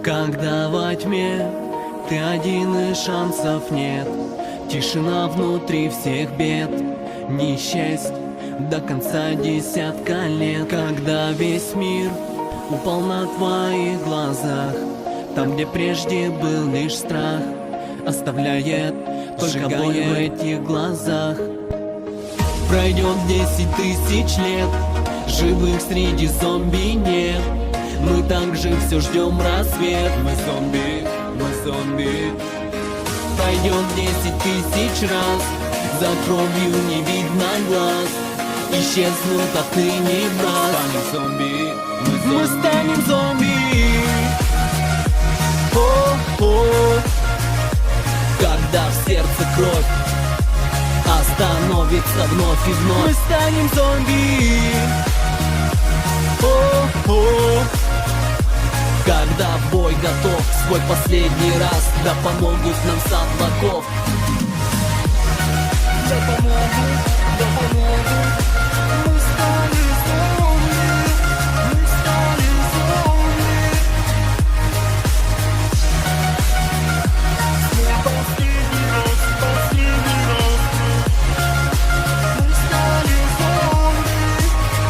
Когда во тьме ты один и шансов нет, тишина внутри всех бед, не счесть до конца десятка лет. Когда весь мир упал на твоих глазах, там, где прежде был лишь страх, оставляет только боль в этих глазах. Пройдет 10 тысяч лет, живых среди зомби нет. Мы также все ждем рассвет. Мы зомби, мы зомби. Пройдет 10 тысяч раз, за кровью не видно глаз, исчезнут отныне в раз. Станем зомби, мы станем зомби. О-о. Когда в сердце кровь остановится вновь и вновь, мы станем зомби. О-о. Когда бой готов, свой последний раз, да помогут нам с облаков. Да помогут, да помогут. Мы стали зомби, мы стали зомби. Свой последний раз, последний раз. Мы стали зомби,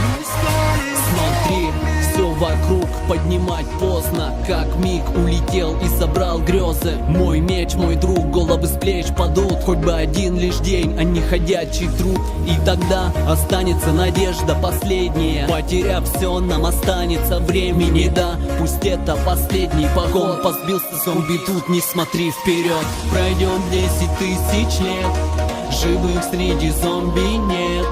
мы стали зомби. Смотри, все вокруг поднимать поздно, как миг улетел и собрал грезы. Мой меч, мой друг, головы с плеч падут, хоть бы один лишь день, а не ходячий труд. И тогда останется надежда последняя, потеряв все, нам останется времени. Да, пусть это последний погон, позбился зомби, тут не смотри вперед. Пройдет 10 тысяч лет, живых среди зомби нет.